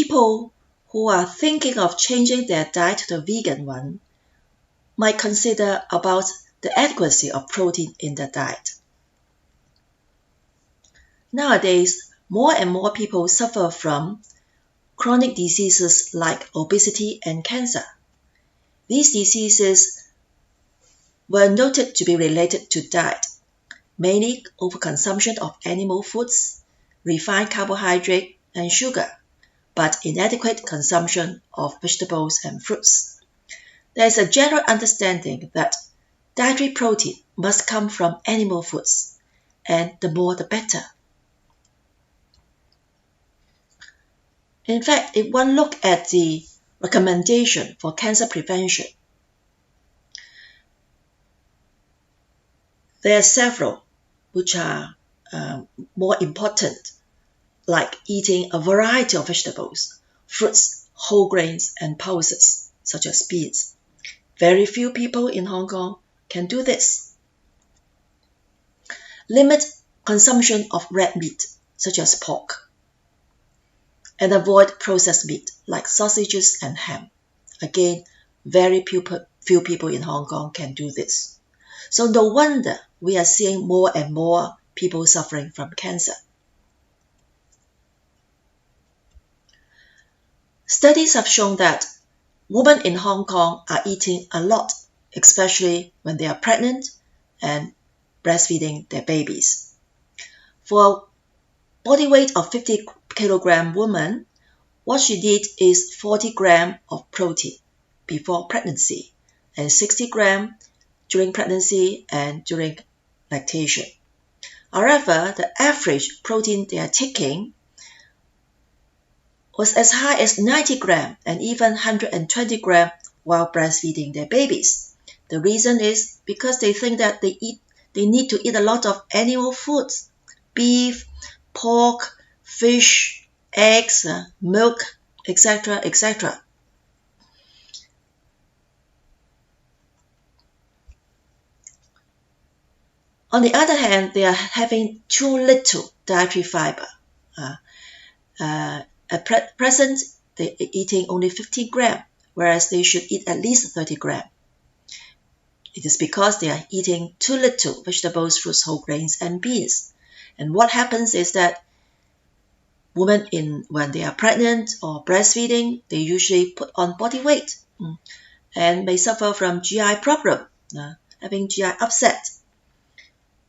people who are thinking of changing their diet to the vegan one might consider about the adequacy of protein in their diet. Nowadays, more and more people suffer from chronic diseases like obesity and cancer. These diseases were noted to be related to diet, mainly overconsumption of animal foods, refined carbohydrate and sugar, but inadequate consumption of vegetables and fruits. There is a general understanding that dietary protein must come from animal foods, and the more the better. In fact, if one look at the recommendation for cancer prevention, there are several which are more important, like eating a variety of vegetables, fruits, whole grains, and pulses, such as beans. Very few people in Hong Kong can do this. Limit consumption of red meat, such as pork, and avoid processed meat like sausages and ham. Again, very few people in Hong Kong can do this. So no wonder we are seeing more and more people suffering from cancer. Studies have shown that women in Hong Kong are eating a lot, especially when they are pregnant and breastfeeding their babies. For a body weight of 50 kilogram woman, what she needs is 40 grams of protein before pregnancy and 60 grams during pregnancy and during lactation. However, the average protein they are taking was as high as 90 grams and even 120 grams while breastfeeding their babies. The reason is because they think that they need to eat a lot of animal foods, beef, pork, fish, eggs, milk, etc., etc. On the other hand, they are having too little dietary fiber. At present, they are eating only 15 grams, whereas they should eat at least 30 grams. It is because they are eating too little vegetables, fruits, whole grains, and beans. And what happens is that women, when they are pregnant or breastfeeding, they usually put on body weight and may suffer from GI problem, having GI upset,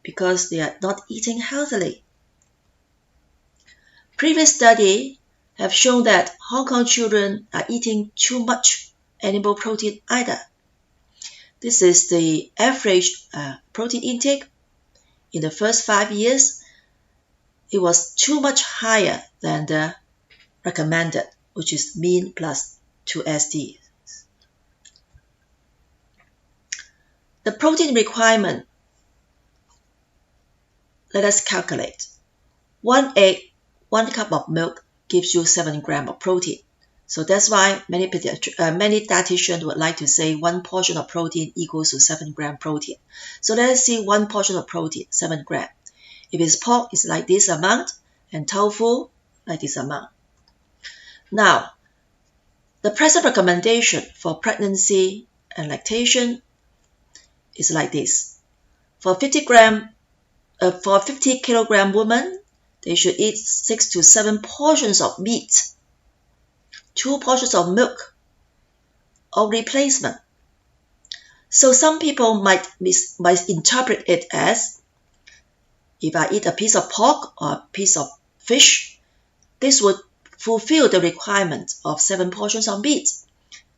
because they are not eating healthily. Previous studies have shown that Hong Kong children are eating too much animal protein either. This is the average protein intake. In the first 5 years, it was too much higher than the recommended, which is mean plus 2SD. The protein requirement, let us calculate. 1 egg, 1 cup of milk gives you 7 grams of protein. So that's why many dietitians would like to say 1 portion of protein equals to 7 grams protein. So let us see 1 portion of protein, 7 grams. If it's pork, it's like this amount, and tofu, like this amount. Now, the present recommendation for pregnancy and lactation is like this. For 50 kilogram woman, they should eat 6 to 7 portions of meat, 2 portions of milk, or replacement. So some people might interpret it as, if I eat a piece of pork or a piece of fish, this would fulfill the requirement of 7 portions of meat.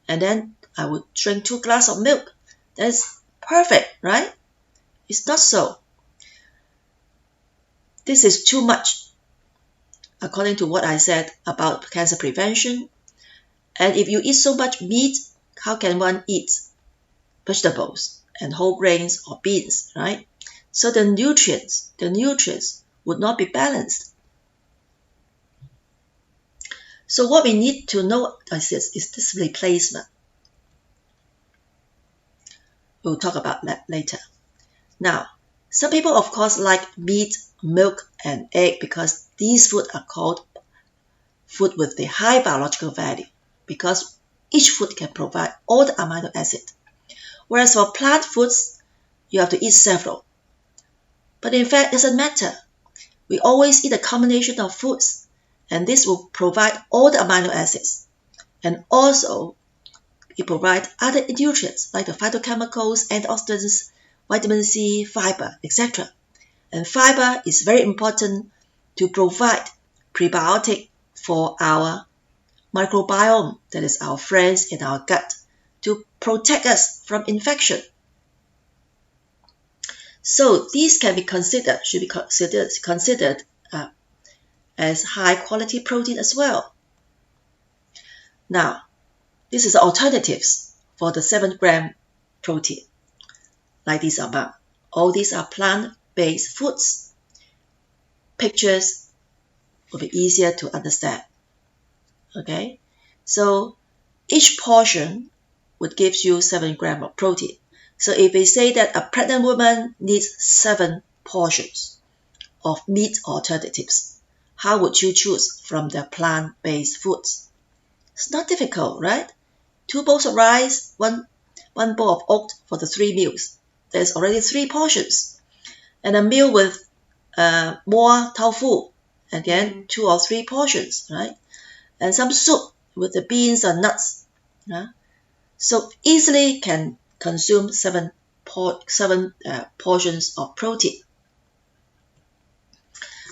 And then I would drink 2 glasses of milk. That's perfect, right? It's not so. This is too much, according to what I said about cancer prevention. And if you eat so much meat, how can one eat vegetables and whole grains or beans, right? So the nutrients would not be balanced. So what we need to know is this replacement. We'll talk about that later. Now, some people of course like meat, milk, and egg because these foods are called food with the high biological value because each food can provide all the amino acids. Whereas for plant foods, you have to eat several. But in fact, it doesn't matter. We always eat a combination of foods, and this will provide all the amino acids. And also, it provides other nutrients like the phytochemicals, antioxidants, vitamin C, fiber, etc. And fiber is very important to provide prebiotic for our microbiome, that is our friends in our gut, to protect us from infection. So these can be considered, should be considered as high quality protein as well. Now, this is the alternatives for the 7-gram protein, like this amount. All these are plant-based foods. Pictures will be easier to understand. Okay, so each portion would give you 7 grams of protein. So if we say that a pregnant woman needs 7 portions of meat alternatives, how would you choose from the plant-based foods? It's not difficult, right? 2 bowls of rice, one bowl of oats for the 3 meals. There's already 3 portions. And a meal with more tofu, again 2 or 3 portions, right? And some soup with the beans or nuts. So easily can consume 7 portions of protein.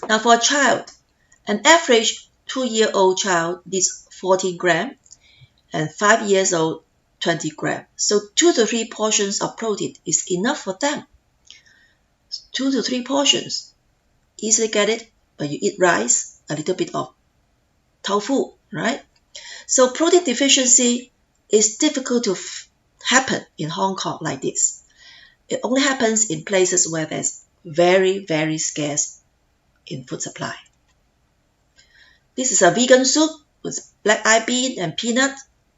Now for a child, an average 2-year-old child needs 14 grams and 5 years old 20 grams. So 2 to 3 portions of protein is enough for them. 2 to 3 portions. Easily get it when you eat rice, a little bit of tofu, right? So protein deficiency is difficult to happen in Hong Kong like this. It only happens in places where there's very, very scarce in food supply. This is a vegan soup with black-eyed bean and peanut.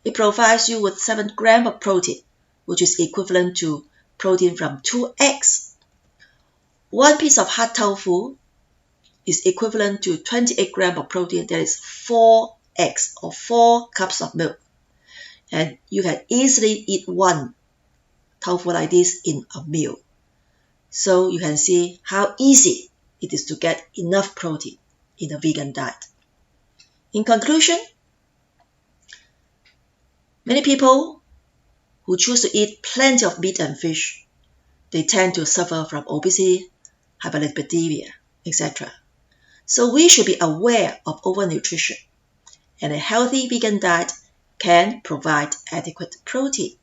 It provides you with 7 grams of protein, which is equivalent to protein from 2 eggs. 1 piece of hard tofu is equivalent to 28 grams of protein. That is 4 eggs or 4 cups of milk. And you can easily eat 1 tofu like this in a meal. So you can see how easy it is to get enough protein in a vegan diet. In conclusion, many people who choose to eat plenty of meat and fish, they tend to suffer from obesity, hyperlipidemia, etc. So we should be aware of overnutrition, and a healthy vegan diet can provide adequate protein.